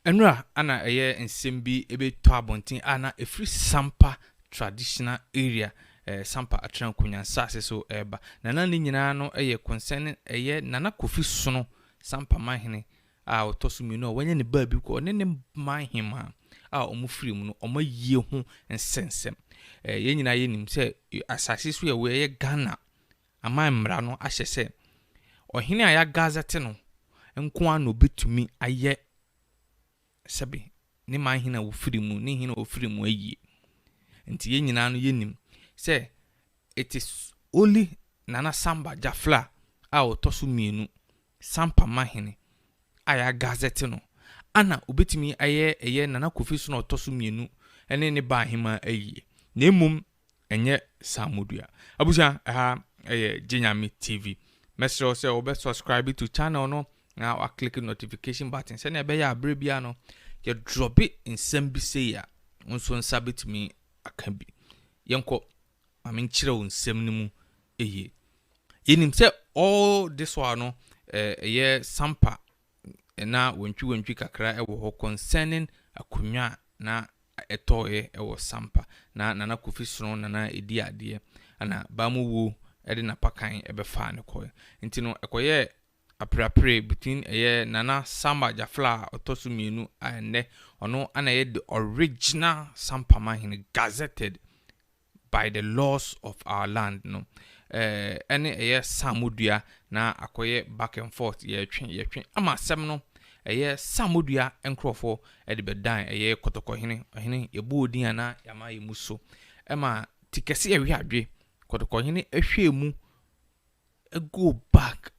Enra ana nsembi ebe to abontin ana free Sampa traditional area Sampa atran kunyansa so eba nana ni nyina no concern nana Kofi Sono Sampa Manhene a otoso mi no wanya ne ba bi ko ne manhema a omufiri mu no omayie ho nsensem ye nyina ye nim se asase so ye we Ghana amamra no ahye se ohene aya gazette no nko an obetumi aye sebe ne manhena wo firi mu ne hena wo firi mu ayi nti ye nyina no ye nim se it is only Nana Samba Jafla a otoso mienu Sampa Manhene aya gazette no ana obetumi aye Nana Kofi Sono otoso mienu ene ne ba hima ayi na emum enye samodua abuja Jinyami TV mesro se obe subscribe to channel no na wa click notification button se na be ya abrebia no ye drop it in sembi say ya nso nsabet mi akambi yenko aminchire won sem ni mu eye yenim se all this one no Sampa na wantwi kakra ewo ho concerning akunwa na etoye ewo Sampa na Nana Kofi Sono nana edi ade ana bamuwo ede na pakan ebefa ne koy nti no ekoye aprapre between Nana Samba Jafla otoso mienu ane ono ana the original Sampa Manhene gazetted by the laws of our land no ene samodua na akoye back and forth ye twen ama asem no samodua enkrofo ede bedan kotokohene ohene yebu odin ana yama yemuso ema tikese ewe adwe kotokohene ehwe mu go back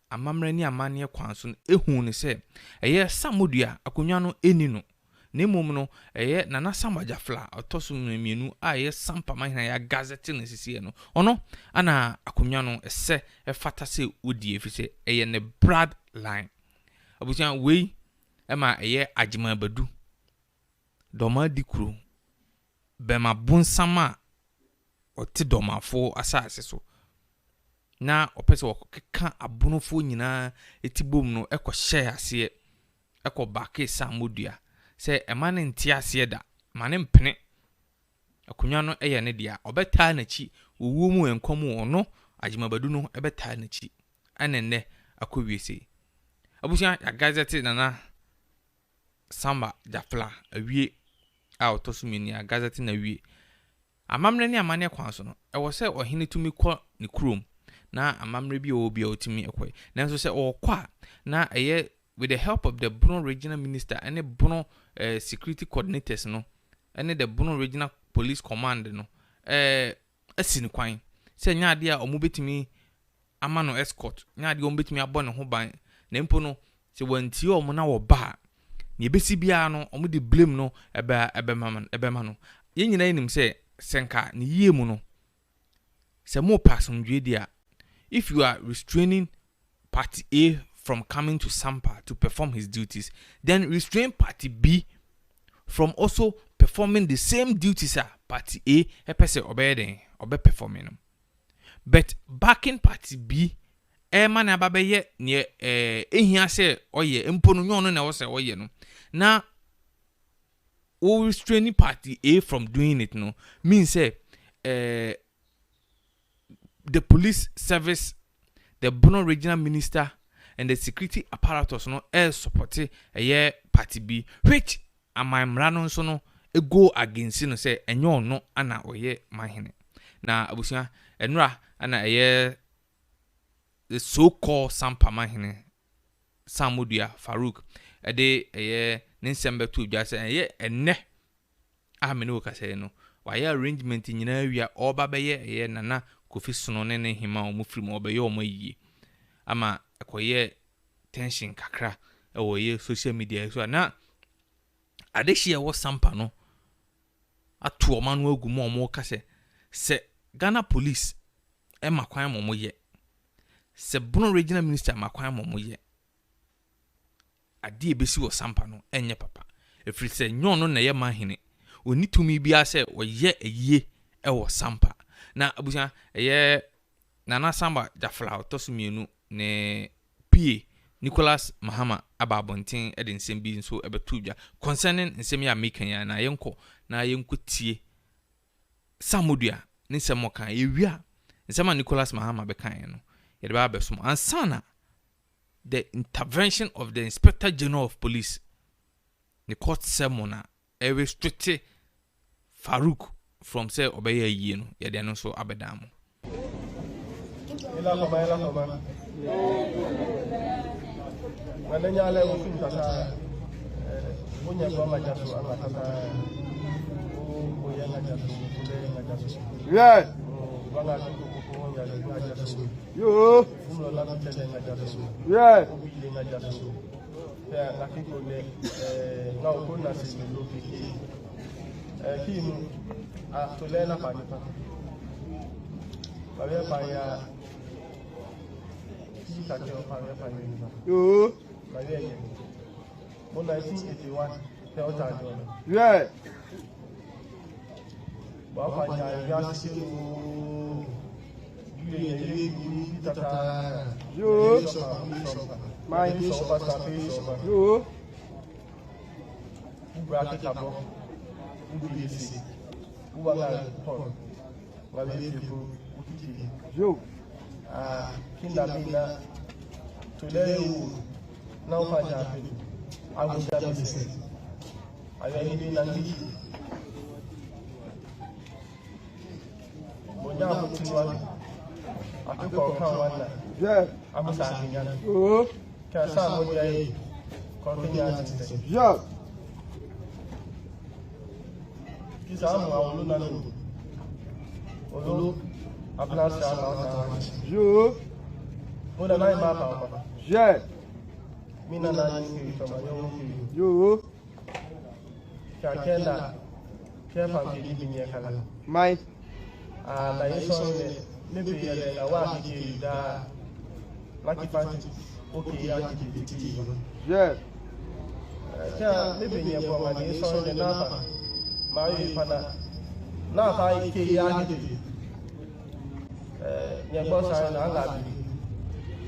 amamra ni amane kwanso ehun ne se samodua akonwa no eni no nemum no Nana Samba Jafla otoso mienu a Sampa Manhene ya gazette ne sisi no ono ana akonwa no ese efata se odi efise ne blood line abusia we ema agima badu doma dikuru bema bonsama oti domafo asase so na opese wokeka abunofo nyina etibom no share ase bake samodua se emane ntia ase da mane mpene akonwa no ne dia obeta na chi owo mu enkomu ono agimabadu no ebeta na chi anenne akowiese abusia ya gazette Nana Samba Jafla awie a otoso mini ya gazette na wie amamre ni amane kwanso no ewo se ohene tumi kɔ ne krom na amamre bi obi otimi ekwe nanso se okwa na with the help of the Bono regional minister and the Bono security coordinators no and the Bono regional police command no asin kwan se nyaade a omubetimi amano escort nyaade ombetimi abone ho ban na mpo no se wanti omo na wo ba ne ebesi bia no omo de blame no ebema no ye nyina enim se senka ne yie mu no se mo pass ndwe dia if you are restraining party A from coming to Sampa to perform his duties, then restrain party B from also performing the same duties as party A person obe performing. But backing party B man ababe ne ehia se oye mpo no nyon na wo se oye no na o restraining party A from doing it no means say the police service, the Bono regional minister and the security apparatus no support party B which amamra no so no go against no say enyo no ana oye Manhene na abusia enra ana the so called Sampa Manhene Samodua Farouk ede nsembe to dwa say enne amene wo ka say no why arrangement nyina wia oba beye Nana Kofi Sono ne hima omufiri mu obeye omayi ama ekoye tension kakra ewo social media so na adeshi ewo Sampa no atu omanu agu mu omo ka se Ghana police makwan momo ye se Bono regional minister makwan momo ye ade ebesi wo Sampa no enye papa efiri se nyon no na ye Manhene oni tumi bia se oye eye ewo Sampa na abusia Nana Samba Jafla otoso mienu ne pie Nicholas Mahama ababonten e de nsem bi nso ebeto dwa concerning nsem ya making ya na yenko tie samodua ne nsem kan ewia nsem Nicholas Mahama be kan no ye de ba besom ansana the intervention of the Inspector General of Police the court sermon e restrict Farouk from say obeye yie no ye de no so abedam ila koma Madanya le wufi kata munya kwa majasu ama kata uya majasu kule majasu yeah wanga kuko ya majasu yo fumo la mtele majasu yeah ubile majasu ya nakiko le na ukona sisi lopiki kimu atolena panipa bawe pa ya kake opare pa yo Maria, 1981, tell time. Yeah. Bapanya, Yasi, you, my you, bracket up, UBC, you, Kindabina, today. Now, I will never say. I will be Nandi. Moya Mutuan, I took one. Yeah, I was asking you. Can someone continue? Yeah. This arm will not know. Although I'm not sure about you. What am I about? Yeah. Mina na you Kakenda Kepa Gibini Kala. My la yeso maybe ya wa ki da lucky party okay ya ki yeah maybe ya kwa ma yeso ne na pa ma yi pana na pa ki ya ki ya bossa na la bi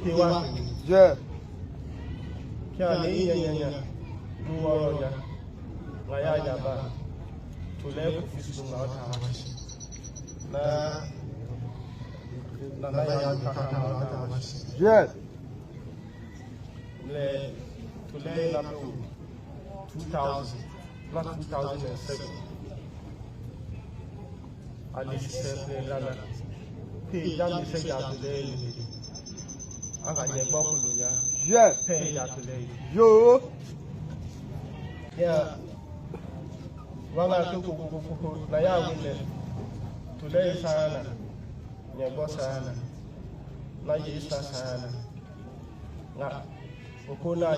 ki wa yeah Kya ni nya nuwa ya ngaya ya ba to le ku fisu na ta na ya ka ta yes le to le na 2000 na 2007 ali se la la pe ja mi se ja to le anga ye gbo ku lo ya yeah, pay that today. Yo, yeah, one or two, Naya will today, Sana, Yabosana, Najisa Sana, Okona,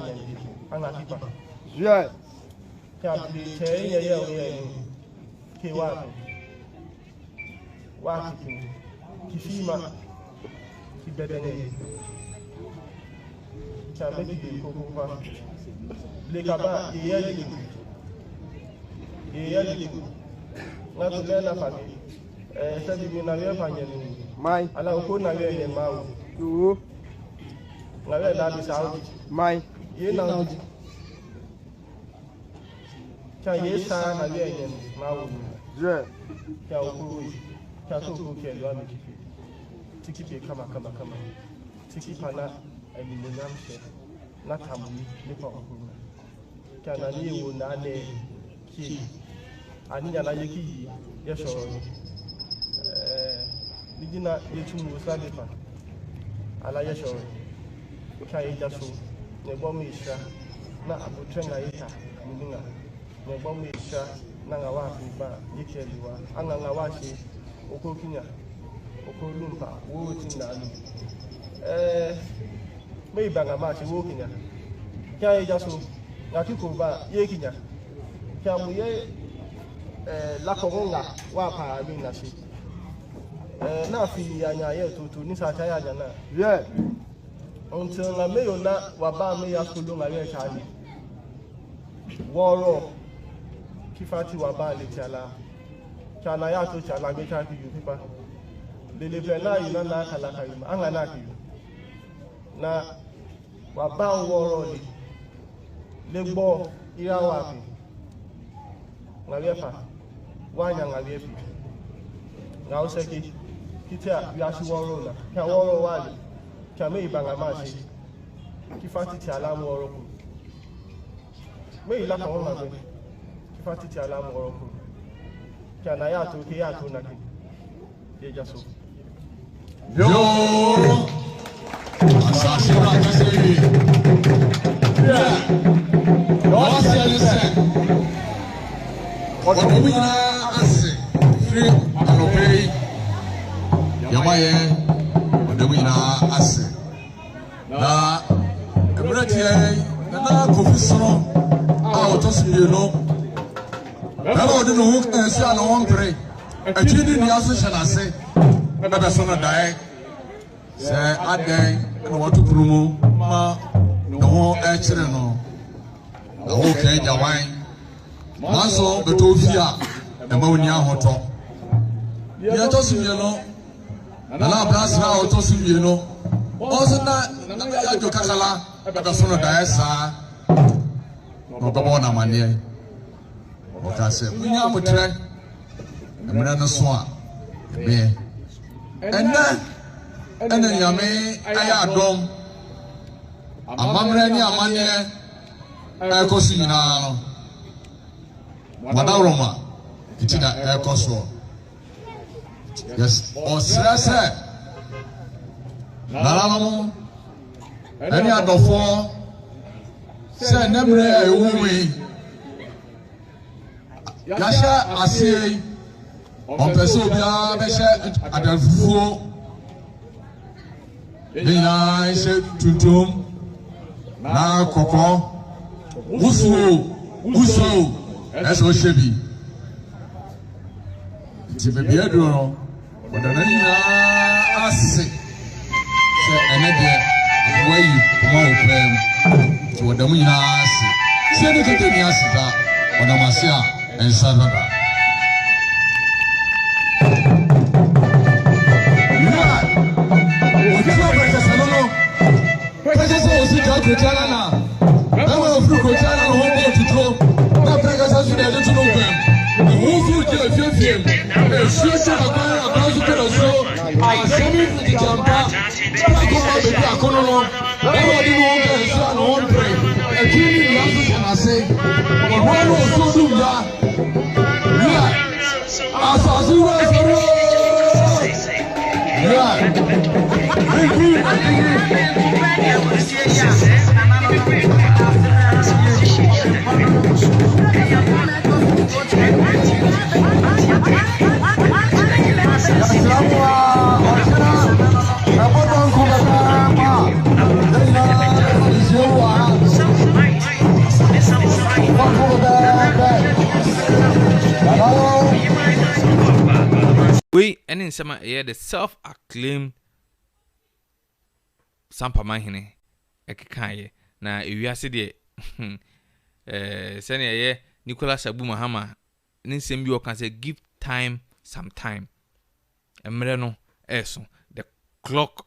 Anakipa. Yeah, can't be saying a year, Kiwa, Waki, Kifima, Kibedene. Chameki kukupa lekaba yeyeli na tulena fami sabi mina le fanya ni mai ala ko na le mawu tu na le da bisau mai ye na cha yesa na le ni mawu je cha ku cha ku ke lo mi tiki kama tiki pana and the Namshe, not Hammy, Nippon. Can I leave one key? I need a Yaki, yes, or did not get to Salifa. I like a show. Can you just so? The bomb is shot, not a Putranga, Muna. The bomb is shot, Nangawafi, Yikelua, Anangawashi, Okokinya, Okolumpa, Wood. May banga match walking ya. Can just Nakikuba, Yakinya. Can we Lakonga, Wapa, Minashi? Nafi, Yanya, to Nisa Chayana. Yeah. Until I may not Waba may have to do my Charlie. Waro Kifati Waba, Lichala. Chanayato Chalagata, you people. The Livena, you know, Nakalaka, Anganaki. Na wa ba woro le gbo ira wa fi ngale fa wa nya ngale fi na o seki kitia ya shi woro na ka woro wa le ka me ibanga ma shi ki fati ti alamu woro ku me ila ka won ma be ki fati ti alamu woro ku ka na ya to ki ya to na ki ye jaso yo asasi ra ka se yeah yo se Dormahene ase free anobei yamaye Dormahene ase na ebratie na kofisoro a otosie no eba odi no hu ensi ana wompre atwidi ni aso hyanase na be so no dai se aden na wotuprumu ma no ho ekire no na ho kan jawan maso betofia e ma oni ahoto ye tosie no na la brasra otosie no Ozna ya jo kakala ebe so no dai sa no babo na manie o ka se munya mutre emra no so a me ena yame aya adom amamra ni amanie e ko si na no wadawroma itina e ko so yes o stress Naramu, any other four, say, Nemre, a woman. Yasha, I say, on Pesovia, Besha, at the four. Then I said to Tom, now Coco, Uso, as O Shebi. Tibebiado, but then I say. Enede wayi kuma opem to Dormahene ase se ne kete ni asida onamase a ensa dada na o ti ba ka sano no pese so o si ja ko jana na na mo fru ko jana no ho bo tuto na prega sa su de to no opem o fu je fiefiem e su se na kwa su ko so a semi ti jamba Baby, I can't know. Everybody knows that it's not on pray. And Jimmy, you have to say, I say, but one was so soon, yeah. As I see where it's we any summer here the self-acclaimed Sampa Manhene ekekaye na ewiase de sene ye Nicholas Abu Mahama nsem bi o kan say give time some time emre no eso the clock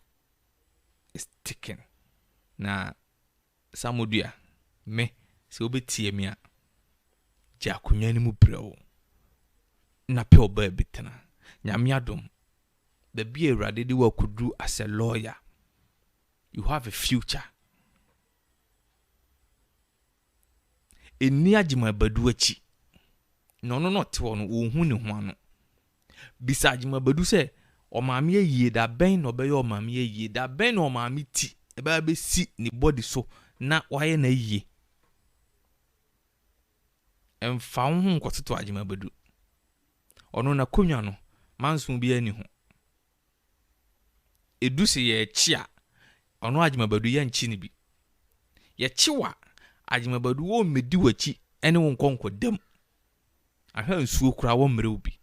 is ticking na samodua me se obetie mi a ja akonya ni mu brewo na pe oba bitena nyame adom the be Awurade de wa kudu as a lawyer you have a future eni agima badu achi no te wo no ohun ne ho ano bisa agima badu se o maame yie da ben no be yo maame yie da ben no maame ti e ba be si ni body so na waye na yie emfa ho nkoteto agima badu ono na konwa no manso bi ani ho edusi ye chia ono agima badu ya nchi ni bi ye chiwa agima badu wo medi wachi ene wo nkonko dem ahwa nsuo kura wo mre obi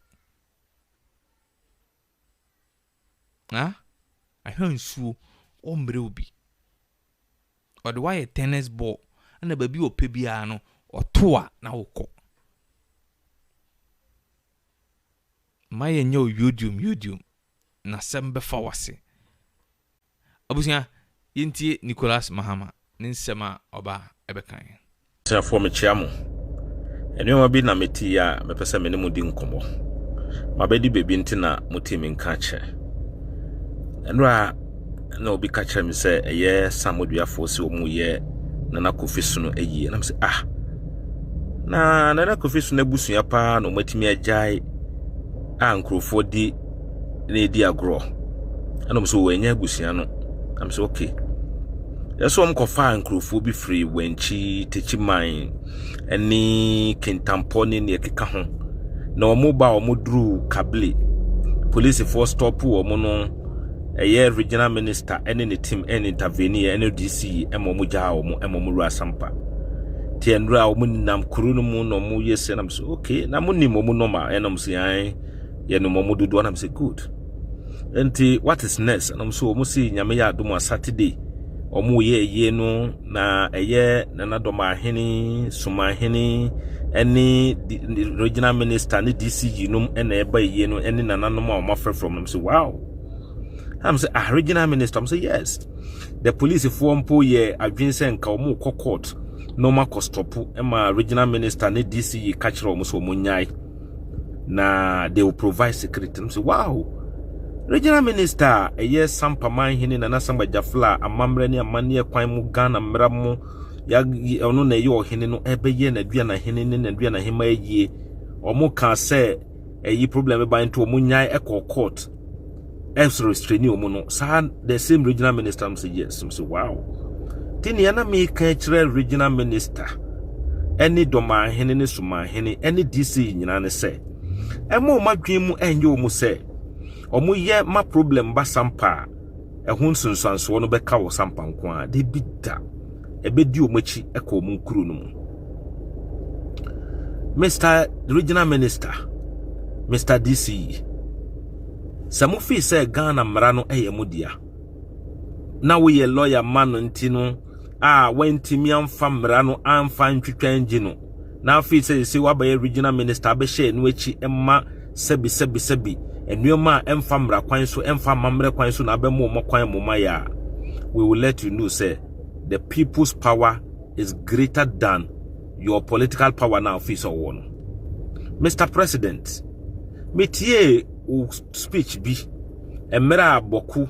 ahwa nsuo wo mre obi ode wa tennis ball na babi ope bia no otoa na wokọ maye nya yodium na sembe fa wase abusia yintie Nicholas Mahama ne nsema oba ebekan for me chiamo enyo bi na meti ya mepese me ne mudi nkomo mabedi bebi ntina muti me nka che enra na obi ka che me se eye samoduafo se omu ye nana kofi sunu eyi na me se na nana kofi sunu abusua pa no matimi agyae nkrofo di na di agro ana me so wenye abusua no na me se okay yeso mkofa nkrofo bi free wenchi techiman eni kintamponi ne keka ho na omo ba omo dru kable police force stop omo no eye regional minister eni ne team eni intervene eni DC emo ja omo ru asampa ti enra omo nam kuru no mu no mo yese na so okay na mo nim omo normal enom se an ye no mo dodo na say good enti what is next na so omo si nyame ya adom Saturday omo ye no na eye na Dormahene Sumahene any regional minister ni DCG no ena eba ye no any nananom a omo from them say wow I'm say regional minister I'm say yes the police form po ye adwense nka omo court normal stop ema regional minister ni DCG catch omo so omo nyai na they will provide security I'm say wow regional minister Late Sampa Manhene na Samba Jafla amamre ni amane kwan mu Ghana mramu ya ono na ye ohene no ebeye na dua na hene ne na dua na hema yie omo ka se eyi problem ba nto omo nyai court restraining omo no sa the same regional minister am say yes am say wow tini na me ka kire regional minister any Dormahene ne Sumahene any DC nyina ne se emo madwen mu enye omo se omo ye ma problem ba sampa ehun sunsanso no beka wo sampa nko a de bida ebedi omachi eka omo nkuru no mu Mr. Regional Minister Mr. DC samu fi se Ghana mra no eye mudia na wo ye lawyer man ntino wentimi amfa mra no amfa ntwetwanji no na fi se wabaye regional minister abehye no echi emma sebi enuoma emfa mra kwan so emfa mamre kwan so na abemo mo kwan mo ya we will let you know say the people's power is greater than your political power now office or one. Mr. President metie speech bi emra boku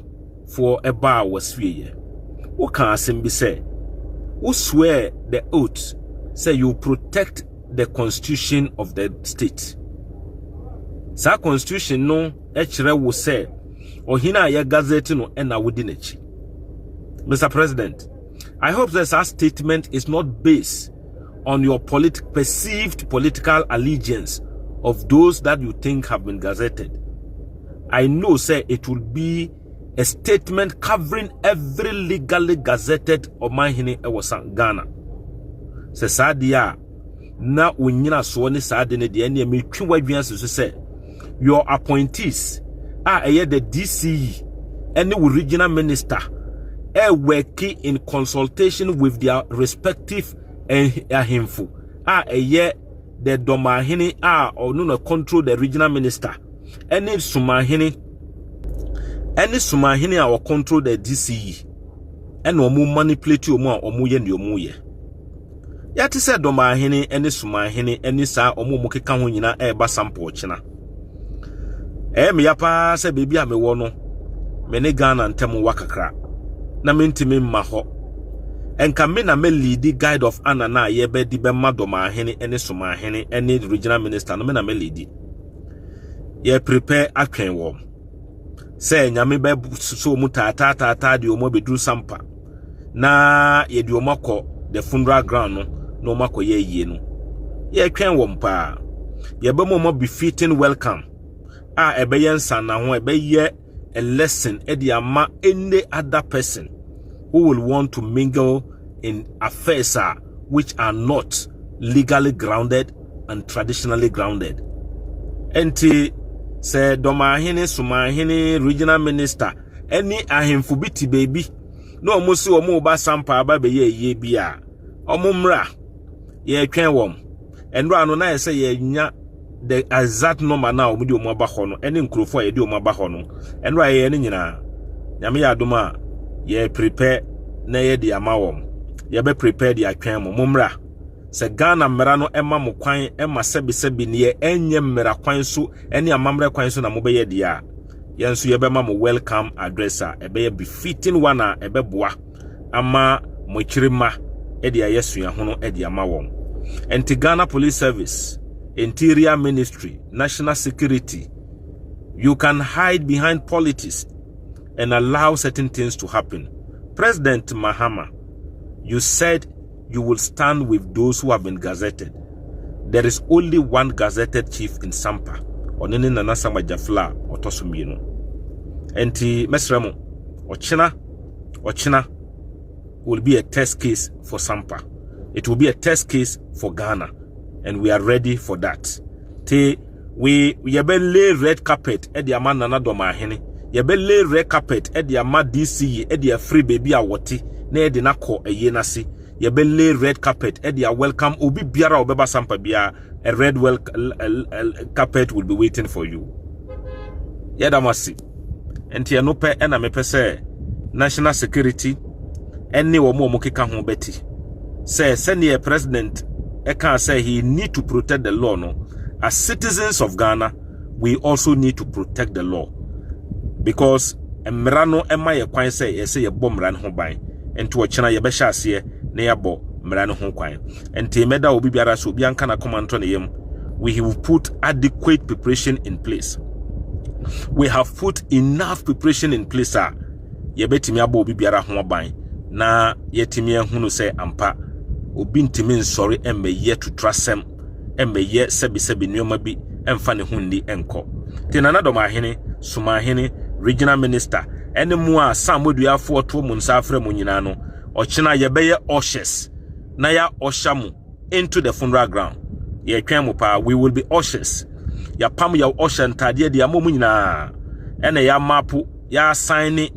for eba waswiye wo kan asem bi say who swear the oath say you protect the constitution of the state. Sa constitution no ekire wo say ohina ya gazette no ena wodi nachi. Mr. President, I hope that statement is not based on your perceived political allegiance of those that you think have been gazetted. I know say it will be a statement covering every legally gazetted Dormahene ewosa Ghana. Se sadia na unyina so ni sade ne de ne metwi wadwan so say your appointees the DCE and the regional minister working in consultation with their respective ahemfo the Dormahene or no control the regional minister any Sumahene or control the DCE and omu manipulate omu ye ni omu ye yati se Dormahene any Sumahene any sa omu mokeka ho nyina eba sample china me yapa se bebi a me wo no me ne Ghana ntem wakakra na mentimi mma ho enka me na me lead guide of honor na ye be di be ma Dormahene ene Sumahene ene regional minister no me na me lead ye prepare atwen wo se nyame be so mu tata di omo bedru sampa na ye di omakọ the funeral ground no omakọ ye yie no ye twen wo mpa ye be mo befitting welcome ebe yensa na ho ebe ye a lesson ama any other person who will want to mingle in affairs which are not legally grounded and traditionally grounded. Enti se Dormahene Sumahene regional minister any ahemfo biti baby no omusi omu ba sampa aba be ye bia omumra ye twen wom enro ano na say ye nya the exact number now omudi omu aba ho no ene nkrofo ye di omu aba ho no enro aye ne nyina nyame ya adoma ye prepare na ye di amawom be prepare the atwan mo momra se Ghana mmara no ema mo kwan ema sebi ne enye mmara kwan so ene amamre kwan so na mo be ye dia yenso ye be ma mo welcome address a ebe ye befitting one a ebe boa ama mo kirima e dia yesua ho no e dia ma won enti Ghana Police Service, Interior Ministry, National Security, you can hide behind politics and allow certain things to happen. President Mahama, you said you will stand with those who have been gazetted. There is only one gazetted chief in Sampa. Onene nana sama jafla otosumino. Enti mesremo, Ochina will be a test case for Sampa. It will be a test case for Ghana, and we are ready for that. We lay red carpet at the man nana Dormahene. Lay red carpet at the ama DC at the free baby awoti ne de nako a yenasi. Lay red carpet at the welcome obi biara obeba Sampa bia a red carpet will be waiting for you. Yadamasi. Enti anope ena mepese national security eni womo mokeka ho beti. Say senior president can say he need to protect the law. No, as citizens of Ghana, we also need to protect the law because emrano ema ye kwan say ye say ye bom ran ho ban enti wo chena ye be hya ase na ye bo mrano ho kwan enti meda obi biara so obi anka na command on yem. We have put adequate preparation in place. We have put enough preparation in place. Ye betimi abo obi biara ho ban na yetimi ehunu say ampa obi ntimi nsori emeye to trusem emeye sebi nneoma bi emfa ne hundi enko tinana Dormahene Sumahene regional minister ene mu a samoduafo to mu nsafre mu nyina no ochina yebeye ushers na ya oshamu into the funeral ground ye twan mu pa we will be ushers ya pam ya usher ntade de amomu nyina ene ya mapu ya sign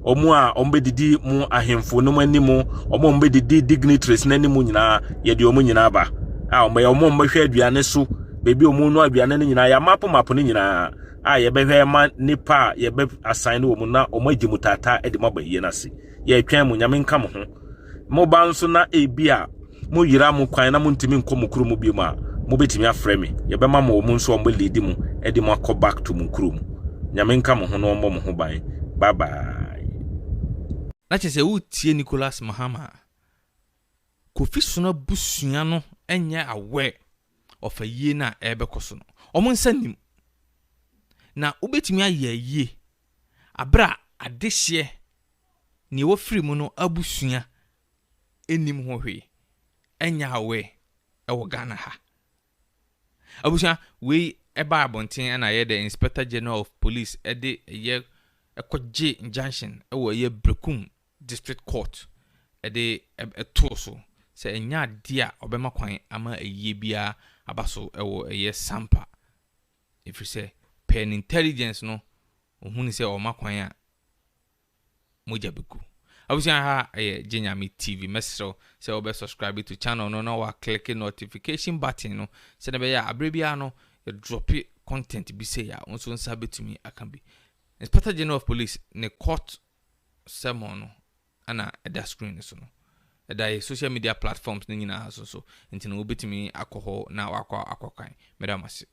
omu a ombedidi mu ahemfo no manimu omo ombedidi dignitaries nanimu nyina ye de omu nyina ba a omo mbehwe aduane so bebi omu no aduane ne nyina ya mapo ne nyina a ye behwe ma nipa ye be assign omu na omo agimutata e de mabaye nase ye twan mu nyame nka mo ho mo ba nso na ebia mo yira mo kwan na mo ntimi nko kuru mu bi mu a mo betimi afre me ye be ma mo omu nso ombo lead mu e de mo akọ back to mu kuru mu nyame nka mo ho no ombo mo ho ban bye bye. Na chese utie Nicholas Mahama Kofi Sono busua no enya aware of a ye na ebekoso no omo nsanim na ubetimi aye abra adehye ne wo firi mu no abusua enim ho hwe enya aware ewo Ghana ha abusua we eba abonten na ye the Inspector General of Police ede ye ekoje injunction ewo ye Brekum District Court ede etoso se enya dia obema kwan ama eye bia abaso ewo eye Sampa if you say pen intelligence no ohuni se o makwan a moja beku abusia ha Jenyami TV mesro se obe subscribe to channel no na wa click notification button no se na be ya abrebia no you drop content bi say ya onso nsa betumi akambi Inspector General of Police ne court sermon no ana eda screen so no eda social media platforms ni nyina so enti no obetimi akoho na wakwa akwakan medamase